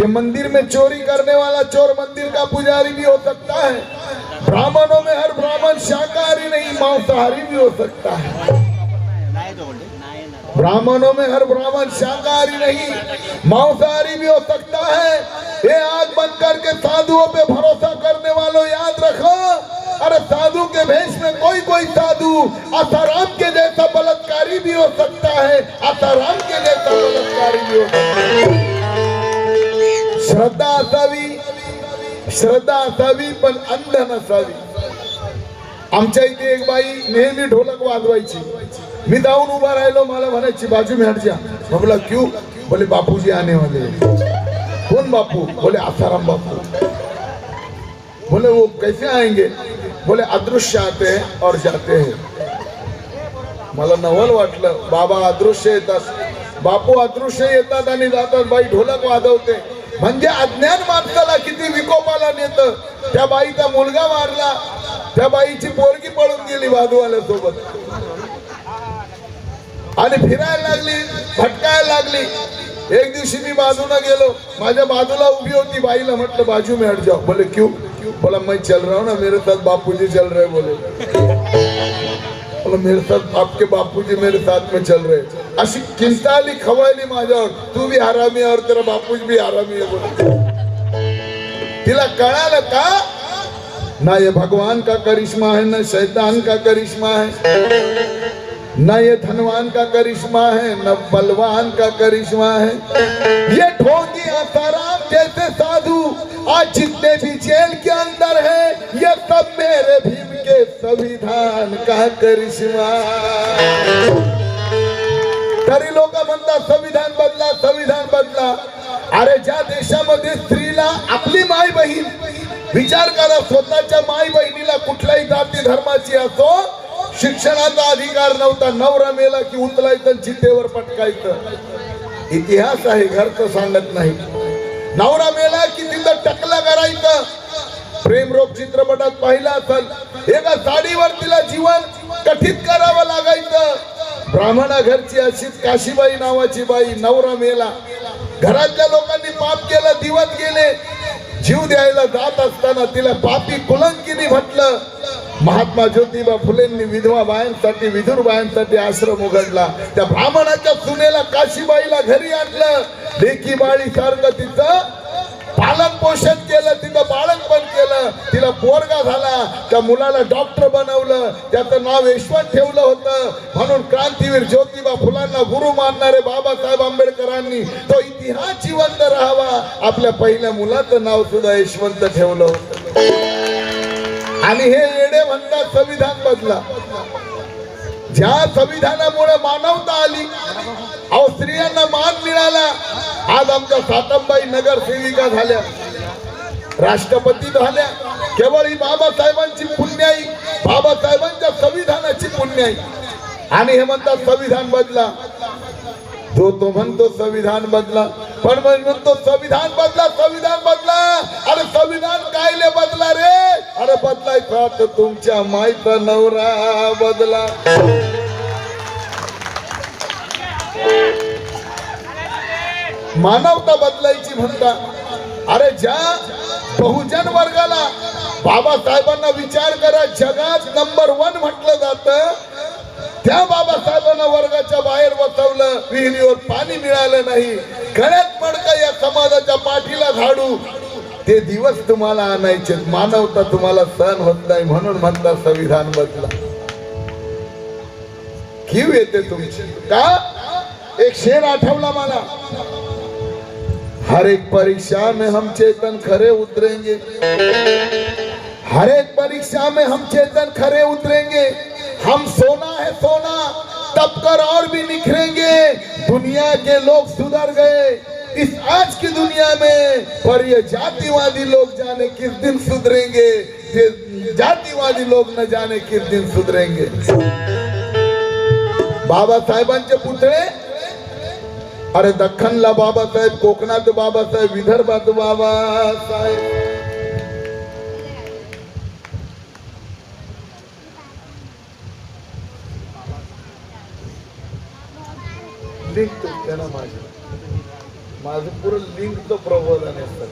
मंदिर में चोरी करने वाला चोर मंदिर का पुजारी भी हो सकता है। ब्राह्मणों में हर ब्राह्मण शाकाहारी नहीं मांसाहारी भी हो सकता है। ब्राह्मणों में हर ब्राह्मण शाकाहारी नहीं मांसाहारी भी हो सकता है। ये आग बंद करके साधुओं पे भरोसा करने वालों याद रखो, अरे साधु के भेष में कोई कोई साधु आसाराम के जैसा बलात्कारी भी हो सकता है। आसाराम के जैसा बलात्कारी भी हो सकता है। श्रद्धा असावी पण अंध नसावी। आमच्या इथे एक बाई नेहमी ढोलक वाजवायची। मी जाऊन उभा राहिलो, मला म्हणायची बाजू में हट जा। मैं बोला क्यों? बोले बापूजी आने वाले हैं। कौन बापू? बोले आसाराम बापू। बोले वो कैसे आएंगे? बोले अदृश्य आते हैं और जाते हैं। मला नवल वाटलं, बाबा अदृश्य येतात, बापू अदृश्य येतात आणि जातात, बाई ढोलक वाजवते। म्हणजे अज्ञान माणसाला किती विकोपाला नेतं। त्या बाईचा मुलगा मारला, त्या बाईची पोरगी पळून गेली बाजूवाल्या सोबत आणि फिरायला लागली, भटकायला लागली। एक दिवशी मी बाजूला गेलो, माझ्या बाजूला उभी होती, बाईला म्हटलं बाजू में हट जाओ। बोले क्यों? बोला मैं चल रहा हूँ ना, मेरे साथ बापूजी चल रहे। बोले मेरे साथ आपके बापूजी मेरे साथ में चल रहे। अशी किंचाली खवळली माझ्यावर, तू भी हरामी और तेरा बापूजी भी हरामी है। बोले तिला कळालं का? ना ये भगवान का करिश्मा है, ना शैतान का करिश्मा है, न ये धनवान का करिश्मा है, न बलवान का करिश्मा है। ये ढोंगी आसाराम जैसे साधु आज जितने भी जेल के अंदर है, ये सब मेरे भीम के संविधान का करिश्मा। तरी लोक म्हणतात संविधान बदला, संविधान बदला। अरे ज्या देशामध्ये स्त्रीला आपली माय बहीण, विचार करा, स्वतःच्या माय बहिणीला कुठल्याही जाती धर्माची असो शिक्षणाचा अधिकार नव्हता। नवरा मेला की उचलायचं, चितेवर पटकायचं। इतिहास आहे, घरचं सांगत नाही। नवरा मेला की तिथं टकलं करायचं। प्रेमरोग चित्रपटात पाहिला असेल, एका साडीवर तिला जीवन कथित करावं लागायचं। ब्राह्मणा घरची अशीच काशीबाई नावाची बाई, नवरा मेला, घरातल्या लोकांनी पाप केलं, दिवस गेले, जीव द्यायला जात असताना तिला पापी कुलंकिनी म्हटलं। महात्मा ज्योतिबा फुलेंनी विधवा बायांसाठी, विधुर बायांसाठी आश्रम उघडला। त्या ब्राह्मणाच्या सुनेला काशीबाईला घरी आणलं, लेकी बाळी सारखं तिचं पालन पोषण केलं, तिचं बाळंतपण केलं, तिला पोरगा झाला। त्या मुलाला डॉक्टर बनवलं, त्याचं नाव यशवंत ठेवलं होतं। म्हणून क्रांतीवीर ज्योतिबा फुलांना गुरु मानणारे बाबासाहेब आंबेडकरांनी तो इतिहास जिवंत राहावा, आपल्या पहिल्या मुलाचं नाव सुद्धा यशवंत ठेवलं होतं। आणि हे येडे म्हणतात संविधान बदला। ज्या संविधानामुळे मानवता आली, अहो स्त्रियांना मान मिळाला। आज आमच्या सातमबाई नगरसेविका झाल्या, राष्ट्रपती झाल्या, केवळ ही बाबासाहेबांची पुण्याई, बाबासाहेबांच्या संविधानाची पुण्याई। आणि हे म्हणतात संविधान बदला। जो तो म्हणतो संविधान बदला, पण म्हणतो संविधान बदला, संविधान बदला। अरे संविधान कायले बदला रे? अरे बदलायचा तर तुमच्या मायचा नवरा बदला। मानवता बदलायची म्हणता। अरे ज्या बहुजन वर्गाला, बाबासाहेबांना विचार करा, जगात नंबर 1 म्हटलं जातं, त्या बाबासाहेबांना वर्गाच्या बाहेर बसवलं, विहिरीवर पाणी मिळालं नाही, गळ्यात मडकं या समाजाच्या पाठीला झाडू। ते दिवस तुम्हाला आणायचे, मानवता तुम्हाला सहन होत नाही, म्हणून म्हणतात संविधान बदला। कीव येते तुमची का? एक शेर आठवला मला, हर एक परीक्षा में हम चेतन खरे उतरेंगे, हर एक परीक्षा में हम चेतन खरे उतरेंगे। हम सोना है सोना, तप कर और भी निखरेंगे। दुनिया के लोग सुधर गए इस आज की दुनिया में, पर ये जातिवादी लोग जाने किस दिन सुधरेंगे। ये जातिवादी लोग न जाने किस दिन सुधरेंगे। बाबासाहेबांचे पुतळे, अरे दख्खनला बाबासाहेब, कोकणात बाबासाहेब, विदर्भात बाबासाहेब। माझं पुरं लिंकचं प्रबोधन आहे सर.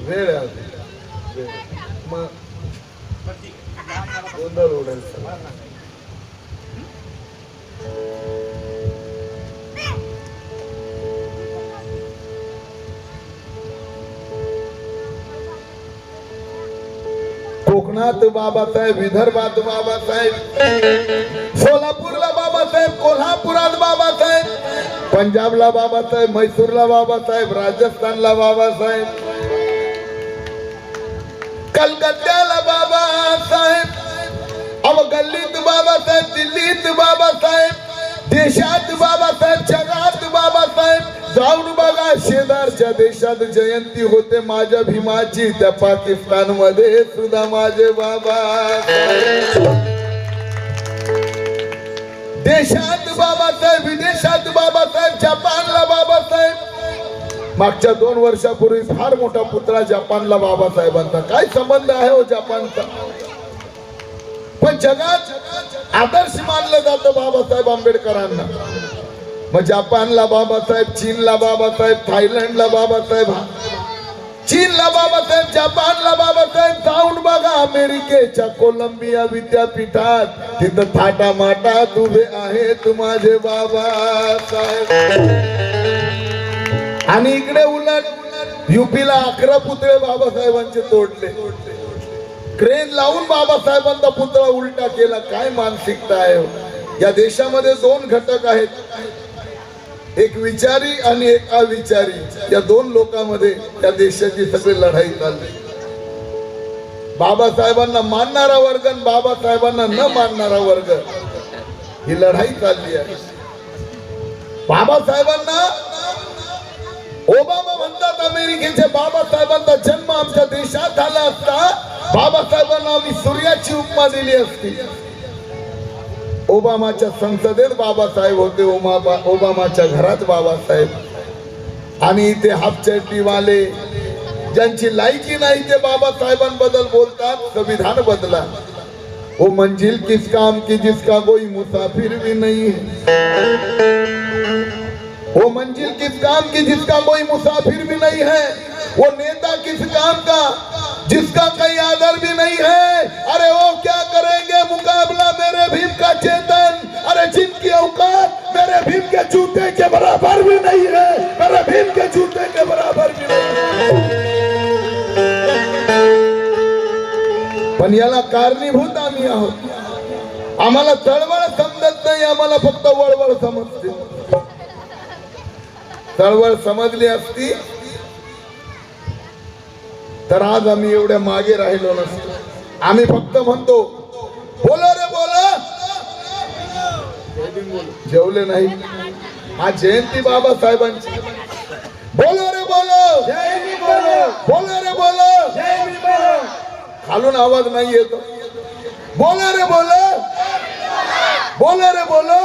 वेळ आहे वेळ. मग गोंधळ उडेल सर. कोकणात बाबासाहेब, विदर्भात बाबासाहेब, सोलापूरला बाबासाहेब, कोल्हापुरात बाबासाहेब, पंजाबला बाबासाहेब, म्हैसूरला बाबासाहेब, राजस्थानला बाबासाहेब, कलकत्त्याला बाबासाहेब, अव गल्लीत बाबासाहेब, दिल्लीत बाबासाहेब, देशात बाबासाहेब, जगात बाबासाहेब. जाऊन बघा शेजारच्या देशात जयंती होते माझ्या भीमाची, त्या पाकिस्तान मध्ये सुद्धा माझे बाबा. देशात बाबासाहेब, विदेशात बाबासाहेब, जपानला बाबासाहेब. मागच्या 2 वर्षापूर्वी फार मोठा पुतळा जपानला बाबासाहेबांचा. काय संबंध आहे हो जपानचा? पण जगात आदर्श मानलं जातं बाबासाहेब आंबेडकरांना. मग जपानला बाबासाहेब, चीनला बाबासाहेब, थायलंडला बाबासाहेब, चीनला बाबासाहेब, जपानला बाबासाहेब. जाऊन बघा अमेरिकेच्या कोलंबिया विद्यापीठात, तिथं थाटा माटात उभे आहेत माझे बाबासाहेब. आणि इकडे उलट युपीला 11 पुतळे बाबासाहेबांचे तोडले. क्रेन लावून बाबासाहेबांचा पुतळा उलटा केला. काय मानसिकता आहे? या देशामध्ये 2 घटक आहेत, एक विचारी आणि एक अविचारी. या 2 लोकांमध्ये या देशाची सगळी लढाई चालली. बाबासाहेबांना मानणारा वर्ग आणि बाबासाहेबांना न मानणारा वर्ग, ही लढाई चालली आहे. बाबासाहेबांना ओबामा म्हणतात अमेरिकेचे, बाबासाहेबांचा जन्म आमच्या देशात झाला असता बाबासाहेबांना आम्ही सूर्याची उपमा दिली असती. ओबामाच्या संसदेत बाबासाहेब होते, ओबामाच्या घरात बाबासाहेब. आणि ते हाफचड्डीवाले ज्यांची लायकी नाही ते बाबासाहेबांबद्दल बोलतात संविधान बदला. वो मंजिल किस काम की जिसका कोई मुसाफिर भी नहीं है. वो मंजिल किस काम की जिसका कोई मुसाफिर भी नहीं है. वो नेता किस काम का जिसका कहीं आदर भी नहीं है. अरे वो क्या करेंगे मुकाबला मेरे भीम का चेतन. अरे जिनकी औकात मेरे भीम के जूते के बराबर भी नहीं है, मेरे भीम के जूते के बराबर भी नहीं. पण याला कारणीभूत आम्ही आहोत. आम्हाला चळवळ समजत नाही, आम्हाला फक्त वळवळ समजते. चळवळ समजली असती तर आज आम्ही एवढ्या मागे राहिलो नसतो. आम्ही फक्त म्हणतो बोलो रे बोलो, जेवले नाही. आज जयंती बाबासाहेबांची. बोलो रे बोलो, बोलो रे बोलो. खालून आवाज नाही येतो. बोलो रे बोलो, बोलो रे बोलो.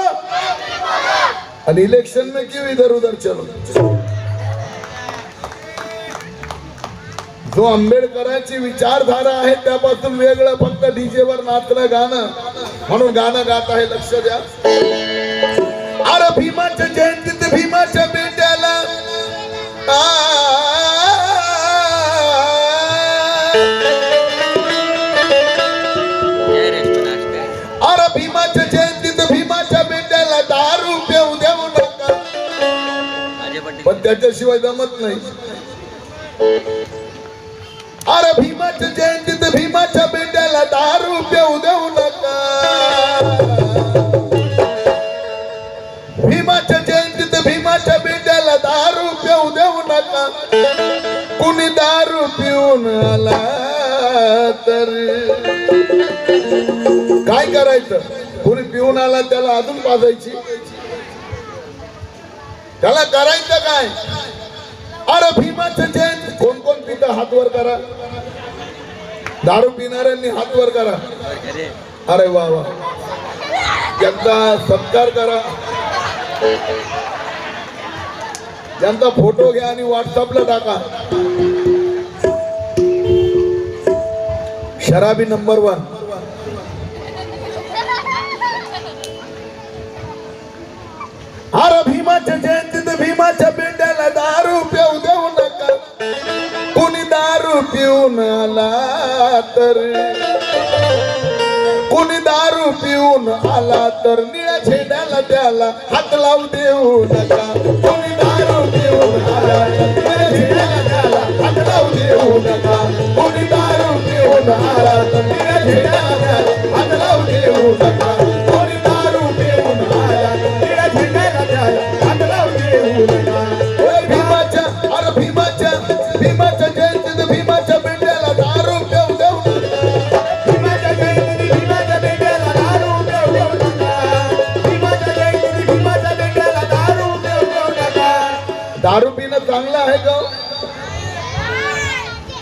आणि इलेक्शन में क्यों इधर उधर चलो. जो आंबेडकरांची विचारधारा आहे त्यापासून वेगळं फक्त डीजे वर नाचलं गाणं म्हणून गाणं गात आहे. लक्ष द्या. अरे भीमाच्या जयंतीत भीमाच्या बेट्याला अरे भीमाच्या जयंतीत भीमाच्या बेट्याला दारू पिऊ देऊ नका. पण त्याच्याशिवाय जमत नाही. अरे भीमाच्या जयंतीत भीमाच्या बेट्याला दारू पिऊ देऊ नका. भीमाच्या जयंतीत भीमाच्या बेट्याला दारू पिऊ देऊ नका. कुणी दारू पिऊन आला तर काय करायचं? कुणी पिऊन आला त्याला अजून पाजायची. त्याला करायचं काय? अरे भीमाच्या जयंती कोण कोण पिता हात वर करा. दारू पिणाऱ्यांनी हात वर करा. अरे वा वा, त्यांचा सत्कार करा. त्यांचा फोटो घ्या आणि व्हॉट्सअपला टाका. शराबी नंबर 1. अरे भीमाच्या जयंतीत भीमाच्या बेट्याला भेटायला दारू पिऊ देऊ नका. कुणी दारू पिऊन आला तर, कुणी दारू पिऊन आला तर निळ्या झेंड्याला त्याला हात लावू देऊ नका. कुणी दारू पिऊन आला तर निळ्या झेंड्याला त्याला हात लावू देऊ नका. कुणी दारू पिऊन आला तर निळ्या झेंड्याला त्याला हात लावू देऊ नका. कुणी दारू पिऊन आला तर निळ्या झेंड्याला त्याला हात लावू देऊ नका. भीमाच्या अरे भीमाच्या जयंतीत भीमाच्या बेट्याला दारू पिऊ देऊ नका. भीमाच्या जयंतीत भीमाच्या बेट्याला दारू पिऊ देऊ नका. भीमाच्या जयंतीत भीमाच्या बेट्याला दारू पिऊ देऊ नका. दारू पिणं चांगलं आहे का?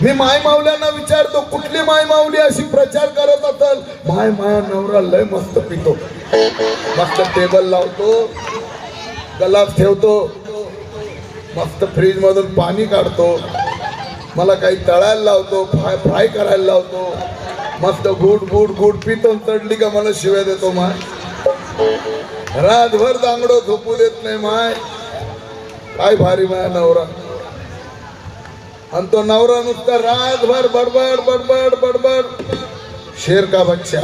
मी माय माऊल्यांना विचारतो, कुठली माय माऊली अशी प्रचार करत असेल, माया नवरा लय मस्त पितो, मस्त टेबल लावतो, गलास ठेवतो, मस्त फ्रीज मधून पाणी काढतो, मला काही तळायला लावतो, फ्राय करायला लावतो, मस्त गुड पितो, चढली का मला शिव्या देतो. माय रातभर दांगडो झोपू देत नाही. माय काय भारी माया नवरा. आणि तो नवरा नुसता रातभर बडबड बडबड बडबड. शेर का बच्चा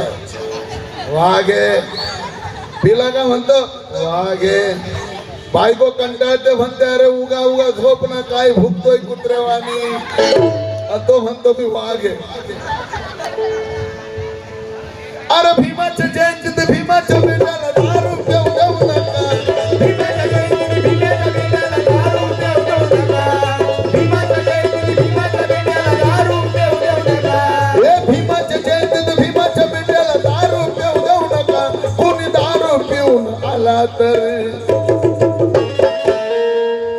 वाघे पिला का म्हणतो वाघे. बायको कंटाळते म्हणते अरे उगा उगा झोप ना, काय भुकतोय कुत्रेवाणी. तो म्हणतो मी वाघे. अरे भीमाच्या जयंतीत भीमाच्या बेट्याला दारू पिऊ देऊ नका. भीमाच्या जयंतीत भीमाच्या बेट्याला दारू पिऊ देऊ नका. भीमाच्या जयंतीत भीमाच्या बेट्याला दारू पिऊ देऊ नका. हे भीमाच्या जयंतीत भीमाच्या बेट्याला दारू पिऊ देऊ नका. कुणी दारू पिऊन आला तर,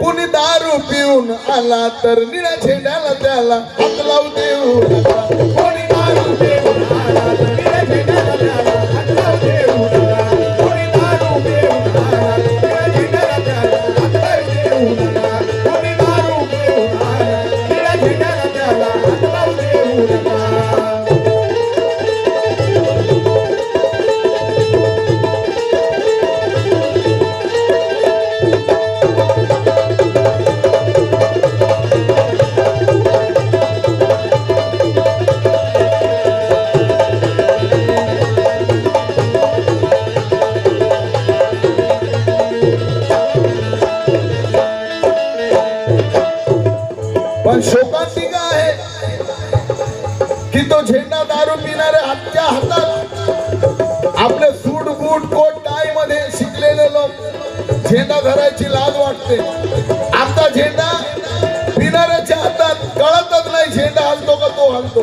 कुणी दारू पिऊन आला तर निळ्या झेंड्याला त्याला हात लावू देऊ नका. कोणी दारू पिऊन आला तर निळ्या झेंड्याला त्याला हात लावू देऊ नका. कोणी दारू पिऊन आला तर निळ्या झेंड्याला त्याला हात लावू देऊ नका. कोणी दारू पिऊन आला तर निळ्या झेंड्याला त्याला हात लावू देऊ नका. पण शोकांतिका आहे की तो झेंडा दारू पिणारे हातच्या हातात आपले सूट बूट कोट टाय मध्ये शिकलेले लोक झेंडा धरायची लाज वाटते. आता झेंडा पिणाऱ्याच्या हातात कळतच नाही झेंडा हलतो का तो हलतो,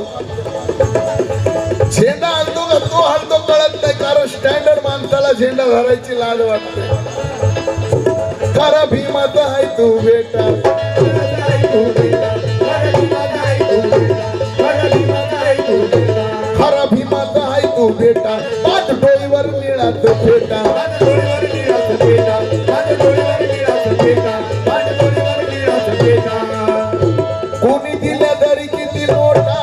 झेंडा हलतो का तो हलतो कळत नाही. कारण स्टँडर्ड माणसाला झेंडा धरायची लाज वाटते. खरा भीमाचा आहे तू बेटा, खरा भीमाचा आहे तू बेटा. पाच डोईवर निळाच फेटा, कोणी दिल्या तरी किती नोटा.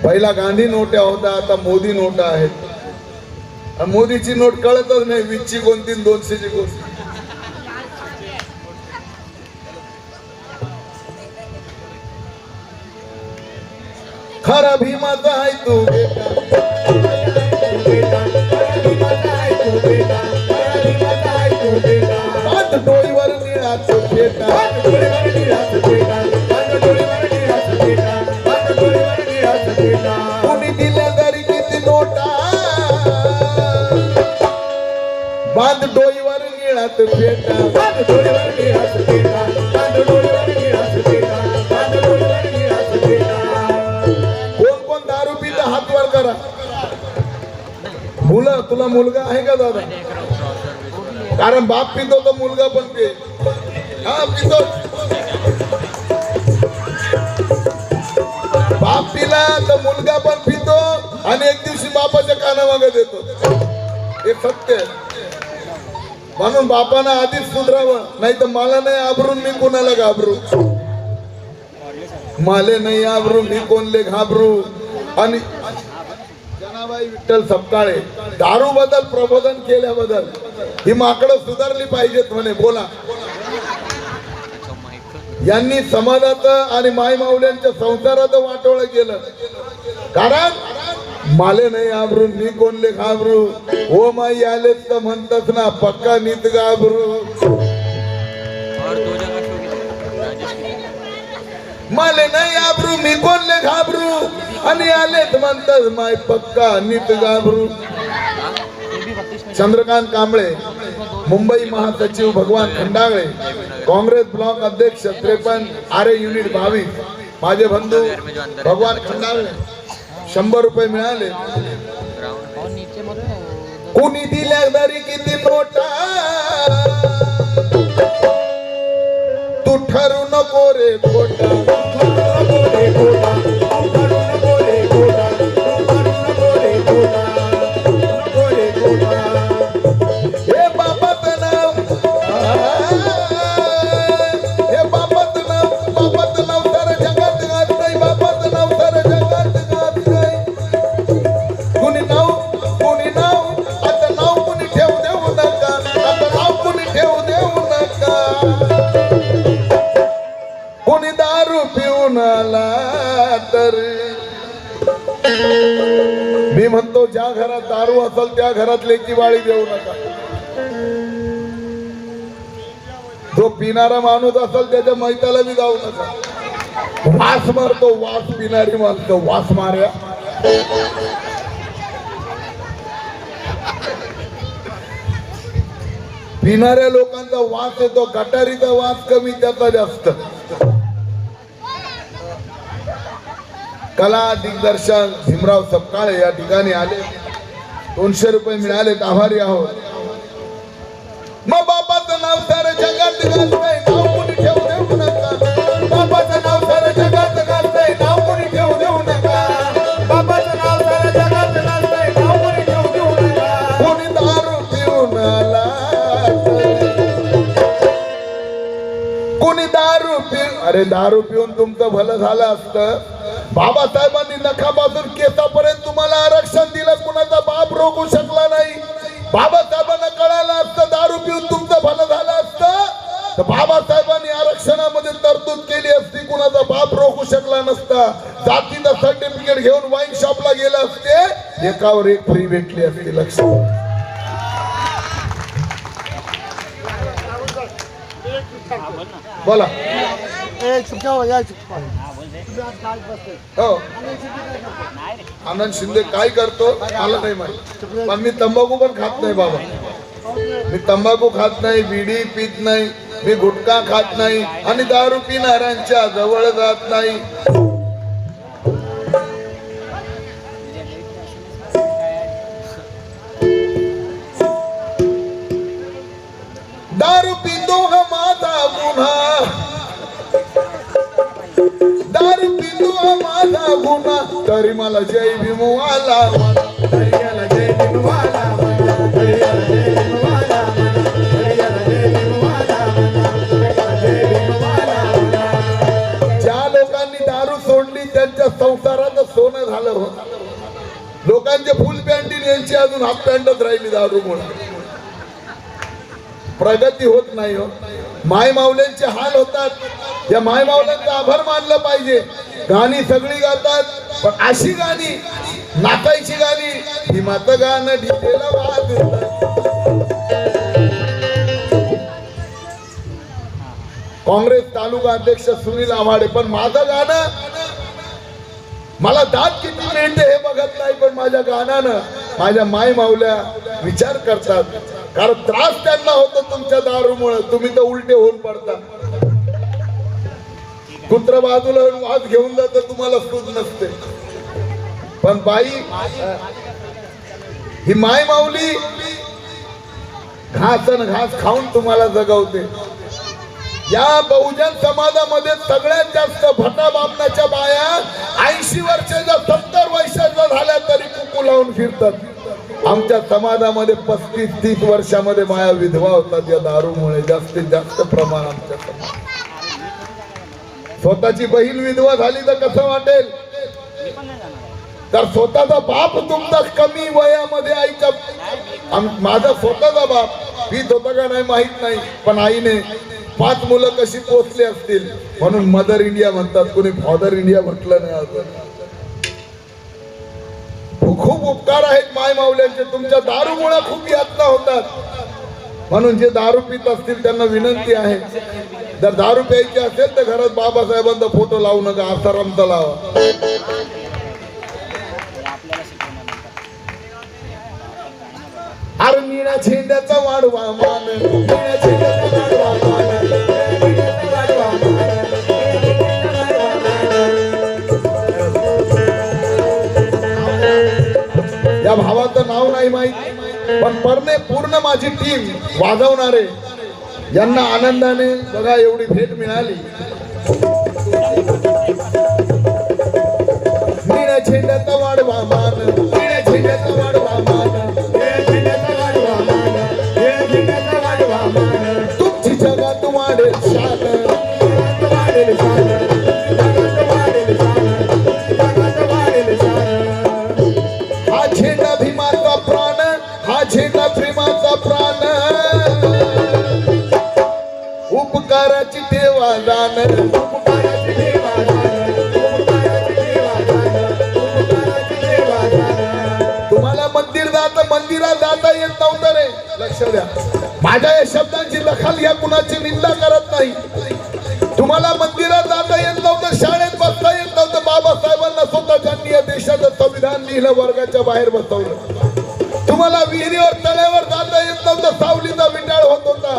पहिला गांधी नोट्या होत्या, आता मोदी नोटा आहेत. मोदीची नोट कळतच नाही, 20ची कोणती 200ची कोणती. खरा भीमाचा आहे तू बेटा, पाच डोईवर निळाच फेटा. कोणी दिल्या तरी किती नोटा, बांध डोईवर निळाच फेटा. कोण कोण दारू पित हात वर करा. मुलं, तुला मुलगा आहे का दादा? कारण बाप पितो तर मुलगा पण पे. हा पितो, बाप पिला तर मुलगा पण पितो आणि एक दिवशी बापाच्या कानामागे देतो. हे सत्य आहे. म्हणून बापानं आधीच सुधरावं, नाही तर मला नाही आबरून मी कोणाला घाबरू. माले नाही आबरू मी कोणले घाबरू. आणि जनाबाई मंगलताई विठ्ठल सपकाळे दारू बद्दल प्रबोधन केल्याबद्दल ही माकडं सुधारली पाहिजेत म्हणे. बोला, यांनी समाजाचं आणि माय माऊल्यांच्या संसाराचं वाटोळं केलं. कारण माले नाही आबरू मी कोणले घाबरू, हो माई आलेच तर म्हणतात ना पक्का नीत घाबरू. माले नाही आबरू मी कोणले घाबरू आणि आलेत म्हणतात माय पक्का नीत घाबरू. चंद्रकांत कांबळे, मुंबई महासचिव भगवान खंडागळे, काँग्रेस ब्लॉक अध्यक्ष 53 आरे युनिट 22. माझे बंधू भगवान खंडागळे 100 रुपये मिळाले. कुणी दिल्या दरी किती नोटा, तू ठरू नको रे खोटा. हे बापाचं नाव, हे बापाचं नाव सारं जगात गात नाही. बापाचं नाव सारं जगात गात नाही. कुणी नाव आता नाव कुणी ठेवू देऊ नका, आता नाव कुणी ठेवू देऊ नका. कोणी दारू पिऊन आला तर मी म्हणतो ज्या घरात दारू असेल त्या घरात लेकी बाळी देऊ नका. जो पिणारा माणूस असेल त्याच्या मैताला बी जाऊ नका. वास मारतो, वास पिणारी माणसं वास मार्या. पिणाऱ्या लोकांचा वास येतो, गटारीचा वास कमी त्याचा जास्त. कला दिग्दर्शक भीमराव सपकाळे या ठिकाणी आले, 200 रुपये मिळाले. आभारी आहोत. मग बापाचं नाव सारं जगात गाजतंय, नाव कोणी ठेवू देऊ नका. बापाचं नाव सारं जगात गाजतंय, नाव कोणी ठेवू देऊ नका. बापाचं नाव सारं जगात गाजतंय, नाव कोणी ठेवू देऊ नका. कोणी दारू पिऊन आला, कोणी दारू पिऊन, अरे दारू पिऊन तुमचं भलं झालं असतं. बाबासाहेबांनी नखापासून केसापर्यंत तुम्हाला आरक्षण दिलं, कुणाचा बाप रोखू शकला नाही. बाबासाहेबांना कळालं असतं दारू पिऊन तुमचं भलं झालं असतं तर बाबासाहेबांनी आरक्षणामध्ये तरतूद केली असती, कुणाचा बाप रोखू शकला नसता. जातीचं सर्टिफिकेट घेऊन वाईन शॉपला गेले असते, एकावर एक फ्री भेटली असती. लक्ष बोला. हो, आनंद शिंदे काय करतो मला नाही माहिती, पण मी तंबाखू पण खात नाही बाबा. मी तंबाखू खात नाही, बिडी पित नाही, मी गुटखा खात नाही आणि दारू पिणाऱ्यांच्या जवळ जात नाही. दारू पितो हा माझा गुन्हा, दारू पितो हा माझा गुन्हा, तरी मला जय भीमवाला, तरी याला जय भीमवाला, तरी याला जय भीमवाला, तरी याला जय भीमवाला, जय भीमवाला. ज्या लोकांनी दारू सोडली त्यांच्या संसाराचं सोनं झालं होतं. लोकांचे फुल पॅन्टी यांची अजून हाफ पॅन्टच राहिली दारूमुळे. प्रगती होत नाही हो. माय माऊल्यांचे हाल होतात. या माय माऊल्यांचा आभार मानलं पाहिजे. गाणी सगळी गातात, पण अशी गाणी नाचायची गाणी भीमाचं गाणं ढिकेला वाद. काँग्रेस तालुका अध्यक्ष सुनील आव्हाडे, पण माझं गाणं मला दात किती मिळते हे बघत नाही, पण माझ्या गाण्यानं माझ्या माय माऊल्या विचार करतात. कारण त्रास त्यांना होतो तुमच्या दारूमुळे. तुम्ही तर उलटे होऊन पडता. कुत्र बाजूला वाद घेऊन जात, तुम्हाला सूज नसते. पण बाई ही माय माऊली घास न घास खाऊन तुम्हाला जगवते. या बहुजन समाजामध्ये सगळ्यात जास्त भटा बापनाच्या बाया 80 वर्षाच्या 70 वर्षाच्या झाल्या तरी कुकू लावून फिरतात. आमच्या समाजामध्ये 35-30 वर्षामध्ये बाया विधवा होतात या दारूमुळे. जास्तीत जास्त प्रमाण आमच्या समाजात. स्वतःची बहीण विधवा झाली तर कसं वाटेल? तर स्वतःचा बाप तुमचा कमी वयामध्ये आईचा माझा स्वतःचा बाप पीत होता का नाही माहित नाही, पण आईने 5 मुलं कशी पोचली असतील म्हणून मदर इंडिया म्हणतात, कोणी फादर इंडिया म्हटलं नाही अजून. खूप उपकार आहेत माय माऊल्यांचे. तुमच्या दारूमुळे खूप यातना होतात, म्हणून जे दारू पित असतील त्यांना विनंती आहे, जर दारू प्यायची असेल तर घरात बाबासाहेबांचा फोटो लावू नका, आसारामचा लावा. अरे निळ्या झेंड्याचा वाढवा मान, निळ्या झेंड्याचा वाढवा मान, या भावाचं नाव नाही माहित, पण परने पूर्ण माझी टीम वाजवणारे यांना आनंदाने बघा एवढी भेट मिळाली. निळ्या झेंड्याचा वाढवा मान, निळ्या झेंड्याचा वाढवा मान, निळ्या झेंड्याचा वाढवा मान, निळ्या झेंड्याचा वाढवा मान. तुमची जगात वाढेल शान, वाढेल शान, जगात वाढेल शान, जगात वाढेल शान. हा झेंडा भीमाचा प्राण, हा झेंडा प्रेमाचा प्राण, उपकाराची ठेवा दान, उपकाराची ठेवा दान, उपकाराची ठेवा दान, उपकाराची ठेवा दान. तुम्हाला मंदिरात जाता येत नव्हतं रे, लक्ष द्या. माझ्या या शब्दांची दखल घ्या, कुणाची निंदा करत नाही. तुम्हाला मंदिरात जाता येत नव्हतं, शाळेत बसता येत नव्हतं. बाबासाहेबांना स्वतः ज्यांनी या देशाचं संविधान लिहिलं वर्गाच्या बाहेर बसवलं. तुम्हाला विहिरीवर तळ्यावर जाता येत नव्हतं, सावलीचा विटाळ होत होता.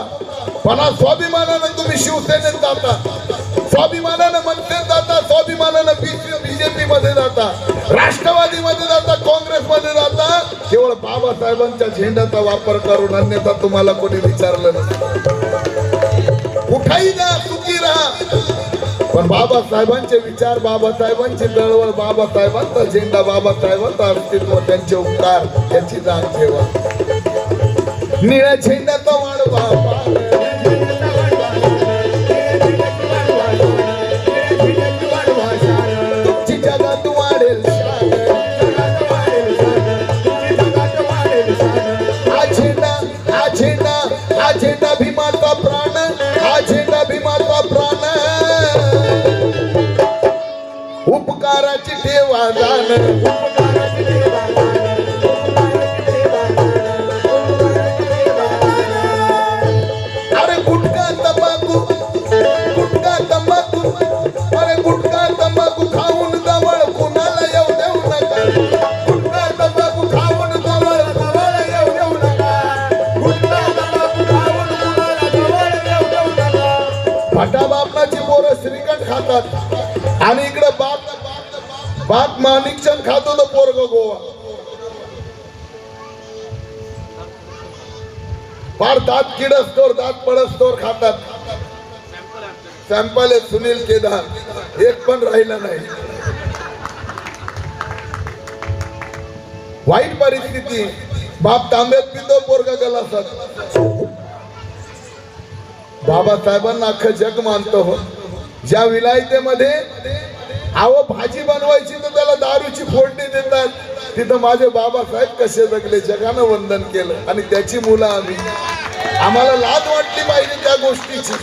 पण आज स्वाभिमानानं तुम्ही शिवसेनेत जाता, स्वाभिमानानं मनसेत जाता, स्वाभिमानानं बीजेपी मध्ये जाता, राष्ट्रवादी मध्ये जाता, काँग्रेस मध्ये जाता, केवळ बाबासाहेबांच्या झेंड्याचा वापर करून. अन्यथा तुम्हाला कोणी विचारलं नसतं. कुठेही जा, सुखी राहा, पण बाबासाहेबांचे विचार, बाबासाहेबांची चळवळ, बाबासाहेबांचा झेंडा, बाबासाहेबांचं अस्तित्व, त्यांचे उपकार याची जाण ठेवा. निळ्या झेंड्याचा वाढवा मान, तुमची जगात वाढेल शान, जगात वाढेल शान, जगात वाढेल शान. हा झेंडा, हा झेंडा, हा झेंडा भीमाचा प्राण, हा झेंडा भीमाचा प्राण, उपकाराची ठेवा दान, उपकाराची ठेवा दान, उपकाराची ठेवा दान, उपकाराची ठेवा दान. अरे गुटखा तंबाखू, गुटखा तंबाखू, अरे गुटखा तंबाखू खाऊन जवळ कुणाला येऊ देऊ नका. गुटखा तंबाखू खाऊन जवळ कुणाला येऊ देऊ नका. गुटखा तंबाखू खाऊन कुणाला जवळ येऊ देऊ नका. भटा बापनाची पोरं श्रीखंड खातात आणि इकडे बाप माणिकचंद खातो तो पोरग गोवा. फार दात किडस्तोर, दात पडस्तोर खातात. सॅम्पल आहे सुनील केदार, एक पण राहिला नाही. वाईट परिस्थिती. बाप तांब्यात पितो, पोरगा गलासात. बाबासाहेबांना अख्खं जग मानतो हो. ज्या विलायतेमध्ये आव भाजी बनवायची तर त्याला दारूची फोडणी देतात, तिथं माझे बाबासाहेब कसे जगले, जगानं वंदन केलं. आणि त्याची मुलं आम्ही, आम्हाला लाज वाटली पाहिजे त्या गोष्टीची.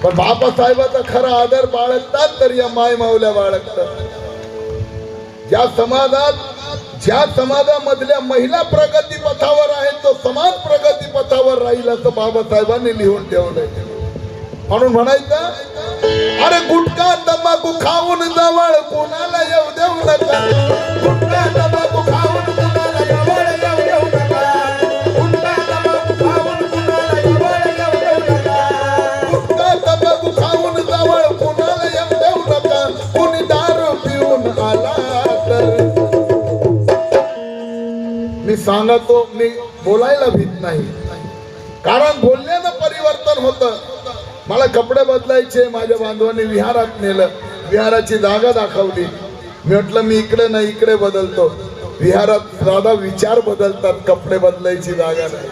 पण बाबासाहेबाचा खरा आदर बाळगतात तर या माय माऊल्या बाळगतात. ज्या समाजामधल्या महिला प्रगती पथावर आहेत तो समाज प्रगती पथावर राहील असं बाबासाहेबांनी लिहून ठेवलंय. म्हणून म्हणायचं, अरे गुटखा तंबाखू खाऊन जवळ कोणाला येऊ देऊ नका. गुटखा तंबाखू खाऊन कुणाला जवळ येऊ देऊ नका. गुटखा तंबाखू खाऊन कुणाला जवळ येऊ देऊ नका. गुटखा तंबाखू खाऊन जवळ कोणाला येऊ देऊ नका. कुणी दारू पिऊन आला तर. मी सांगतो, मी बोलायला भीत नाही, कारण बोलण्यानं परिवर्तन होतं. मला कपडे बदलायचे, माझ्या बांधवांनी विहारात नेलं, विहाराची जागा दाखवली. मी म्हटलं मी इकडे नाही इकडे बदलतो. विहारात दादा विचार बदलतात, कपडे बदलायची जागा नाही.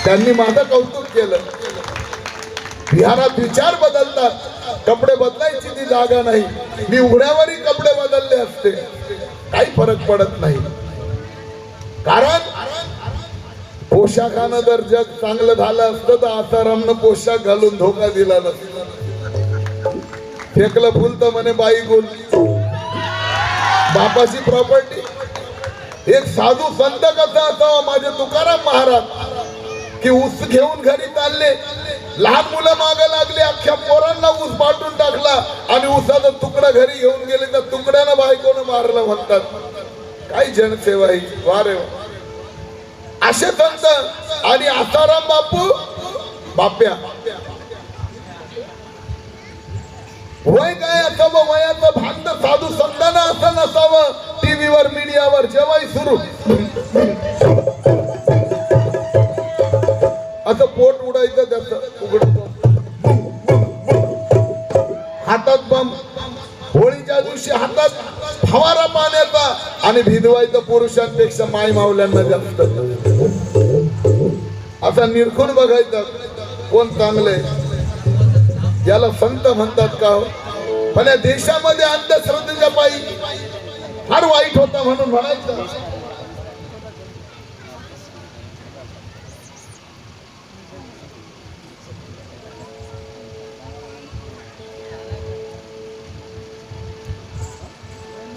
त्यांनी माझं कौतुक केलं. विहारात विचार बदलतात, कपडे बदलायची ती जागा नाही. मी उघड्यावरही कपडे बदलले असते, काही फरक पडत नाही. कारण पोशाखानं जर जग चांगलं झालं असतं तर आसारामनं पोशाख घालून धोका दिला नसता. फेकलं फुल तर म्हणे बाई गुल, बापाची प्रॉपर्टी. एक साधू संत कसा असावा माझे तुकाराम महाराज, की ऊस घेऊन घरी चालले, लहान मुलं मागे लागली, अख्ख्या पोरांना ऊस बाटून टाकला आणि ऊसाचा तुकडा घरी घेऊन गेले तर तुकड्यानं बायकोनं मारलं म्हणतात. काही जनसेवा ही वारे असे संत. आणि आसाराम बापू बाप्या वय काय असावं, वयाचं भान साधू संतांना असं नसावं. टीव्हीवर मीडियावर जेव्हाही सुरू असं पोट उडायचं त्याचं उघड, हातात बंब, होळीच्या दिवशी हातात फवारा पाण्याचा आणि भिजवायचं पुरुषांपेक्षा माई मावल्यांना जास्त. असा निरखून बघायचं कोण चांगलंय. याला संत म्हणतात का? पण या देशामध्ये अंधश्रद्धेच्या पायी फार वाईट होता म्हणून म्हणायचं.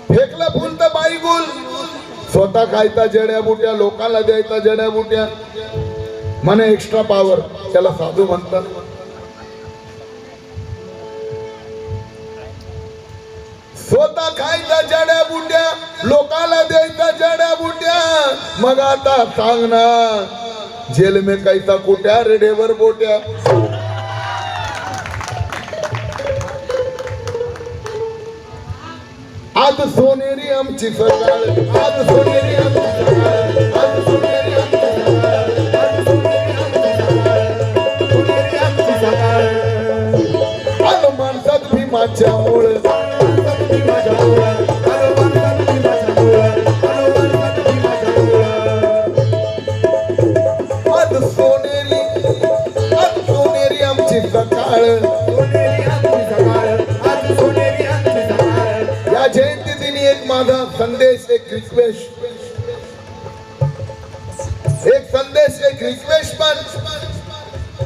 फेकला फुल तर बाई गुल, स्वतः खायचा जड्या बुट्या, लोकांना द्यायचा जड्या बुट्या, म्हणे एक्स्ट्रा पॉवर, त्याला साधू म्हणतात. स्वतः खायचा जड्या बुट्या, लोकांना द्यायचा जड्या बुट्या. मग आता सांग ना, जेल में कैसा कुट्या, रेडेवर बोट्या. आज सोनेरी आमची सकाळ, आज सोनेरी आमची सकाळ, आज सोनेरी आमची सकाळ, आज सोनेरी आमची सकाळ. आलो माणसात भीमाच्या मुळ, आज सोनेरी आमची सकाळ. या जयंती दिनी एक माझा संदेश, एक रिक्वेस्ट, एक रिक्वेस्ट पण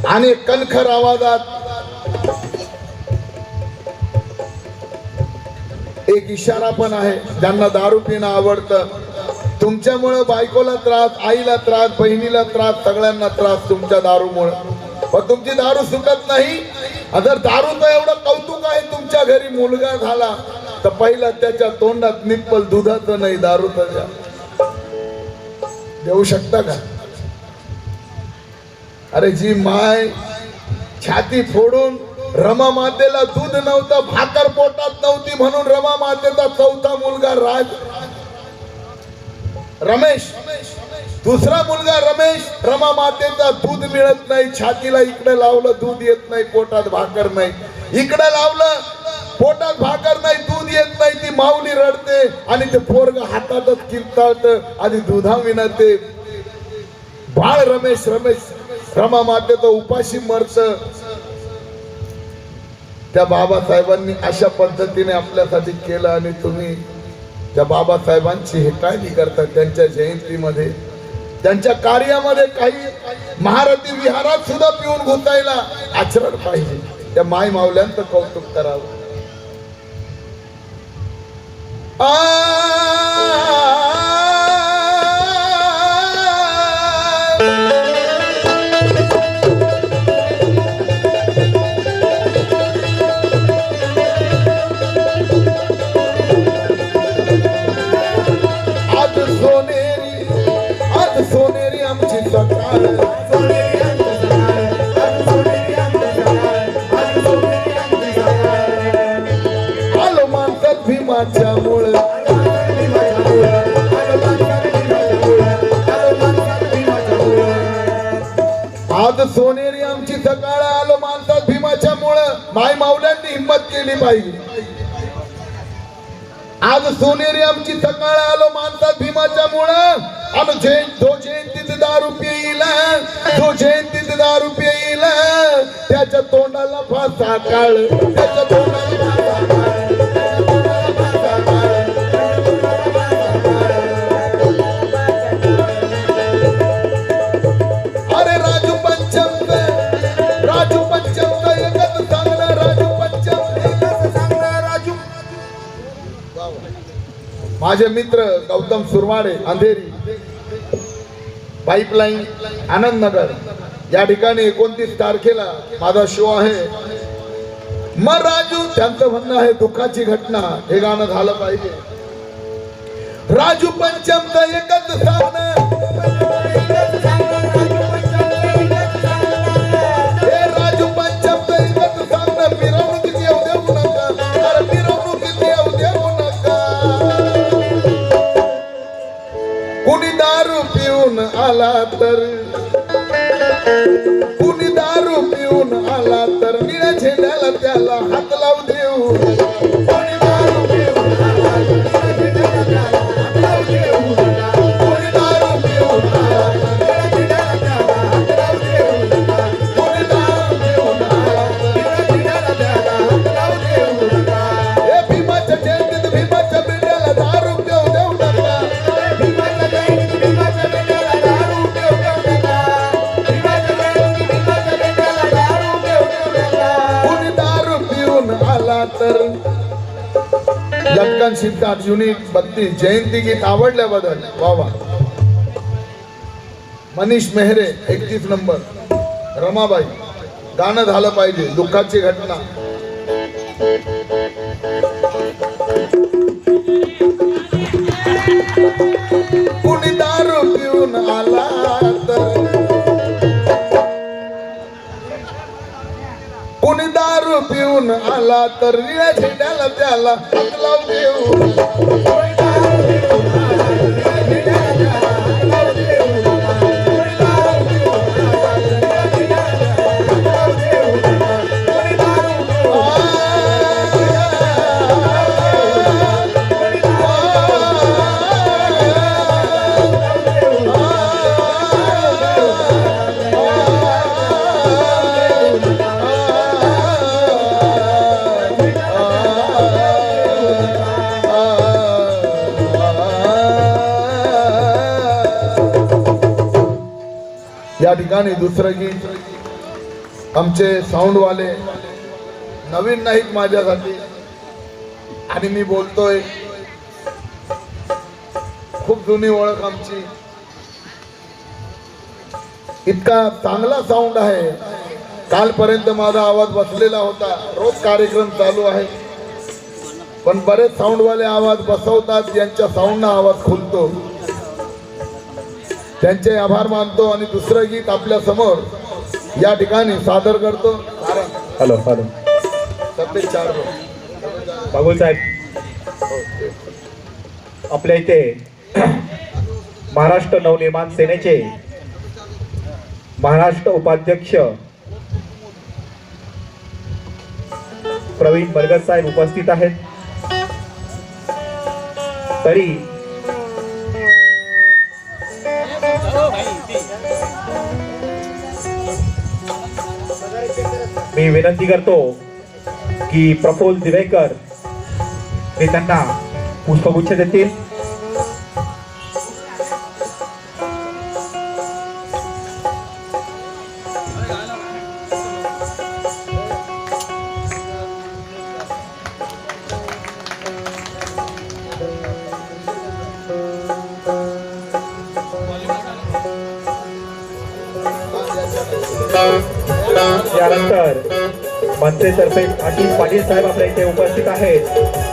आणि कणखर आवाजात एक इशारा पण आहे. ज्यांना दारू पिणं आवडतं, तुमच्यामुळे बायकोला त्रास, आईला त्रास, बहिणीला त्रास, सगळ्यांना त्रास तुमच्या दारूमुळे. पण तुमची दारू सुटत नाही. जर दारूचं एवढं कौतुक आहे, तुमच्या घरी मुलगा झाला तर पहिला त्याच्या तोंडात निप्पल दुधाचं नाही, दारूचं द्या. देऊ शकता का? अरे जी माय छाती फोडून रमा मातेला दूध नव्हतं, भाकर पोटात नव्हती म्हणून रमा मातेचा चौथा मुलगा रमेश, दुसरा मुलगा रमेश, रमा मातेचा दूध मिळत नाही, छातीला इकडे लावलं दूध येत नाही, पोटात भाकर नाही, इकडे लावलं पोटात भाकर नाही, दूध येत नाही, ती माऊली रडते आणि ते पोरग हातातच किलतात आणि दुधाविना ते बाळ रमेश रमा मातेचं उपाशी मरत. त्या बाबासाहेबांनी अशा पद्धतीने आपल्यासाठी केलं आणि तुम्ही त्या बाबासाहेबांची हेटाळणी करता. त्यांच्या जयंतीमध्ये, त्यांच्या कार्यामध्ये काही महारथी विहारात सुद्धा पिऊन घुसायला आचरण पाहिजे. त्या माय मावल्यांचं कौतुक करावं. आज सोनेरी आमची सकाळ, आलो माणसात भीमाच्या मुळ. आज सोनेरी आमची सकाळ, आलो माणसात भीमाच्या मुळ. माय मावल्यांनी हिंमत केली पाहिजे. आज सोनेरी आमची सकाळ, आलो माणसात भीमाच्या मुळ. आणि जो जयंतीत दारू पिईल, जो जयंतीत दारू पिईल, त्याच्या तोंडाला मासा काळ त्याच्या तोंडाला मासा काळ अरे राजू पंचम एकच सांगणार राजू पंचम एकच सांगणार राजू माझे मित्र गौतम सुरवाडे अंधेरी पाईपलाईन आनंद नगर या ठिकाणी 29 तारखेला माझा शो आहे मग राजू त्यांचं म्हणणं आहे दुःखाची घटना हे गाणं झालं पाहिजे राजू पंचमचं एकच सांगणं हे राजू पंचमचं एकच सांगणं मिरवणुकीत येऊ देऊ नका अरे मिरवणुकीत येऊ देऊ नका कुणी दारू पिऊन आला तर कुणी दारू पिऊन आला तर निळ्या झेंड्याला त्याला हात लावू देऊ कुणी दारू पिऊन आला तर निळ्या झेंड्याला त्याला हात लावू देऊ कुणी दारू पिऊन आला तर निळ्या झेंड्याला त्याला हात लावू देऊ कुणी दारू पिऊन आला तर निळ्या झेंड्याला त्याला हात लावू देऊ हे भीमाच्या जयंतीत भीमाच्या बिंड्याला दारू पिऊ देऊ नका भीमाच्या जयंतीत भीमाच्या बिंड्याला दारू पिऊ देऊ नका कुणी दारू पिऊन आला तर लटकन शिकतात युनिट 32 जयंती गीत आवडल्याबद्दल वा वा मनीष मेहरे 31 नंबर रमाबाई गाणं झालं पाहिजे दुःखाची घटना कुणी दारू पिऊन आला तर कुणी दारू पिऊन आला तर निळ्या झेंड्याला त्याला हात लावू देऊ या ठिकाणी दुसरं गीत आमचे साऊंड वाले नवीन नाहीत माझ्यासाठी आणि मी बोलतोय खूप जुनी ओळख आमची इतका चांगला साऊंड आहे कालपर्यंत माझा आवाज बसलेला होता रोज कार्यक्रम चालू आहे पण बरेच साऊंड वाले आवाज बसवतात ज्यांच्या साऊंडना आवाज खुलतो त्यांचे आभार मानतो आणि दुसरं गीत आपल्या समोर या ठिकाणी सादर करतो हॅलो हॅलो तब्येत 4 बागुल साहेब आपल्या इथे महाराष्ट्र नवनिर्माण सेनेचे महाराष्ट्र उपाध्यक्ष प्रवीण बरगत साहेब उपस्थित आहेत तरी मी विनंती करतो की प्रफुल्ल दिवेकर हे त्यांना पुष्पगुच्छ देतील त्यानंतर मनसेतर्फे आशिष पाटील साहेब आपल्या इथे उपस्थित आहेत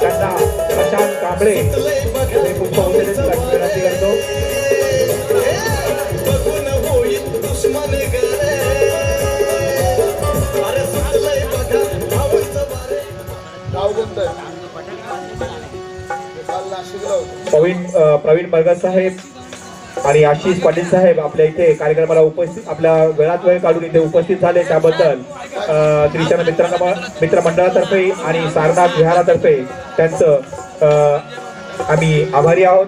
त्यांना प्रशांत कांबळे यांनी पुष्पगुच्छ देण्याची विनंती करतो प्रवीण बरगत साहेब आणि आशिष पाटील साहेब आपल्या इथे कार्यक्रमाला उपस्थित आपल्या वेळात वेळ काढून इथे उपस्थित झाले त्याबद्दल त्रिशरण मित्रमंडळातर्फे आणि सारनाथ विहारातर्फे त्यांचं आम्ही आभारी आहोत.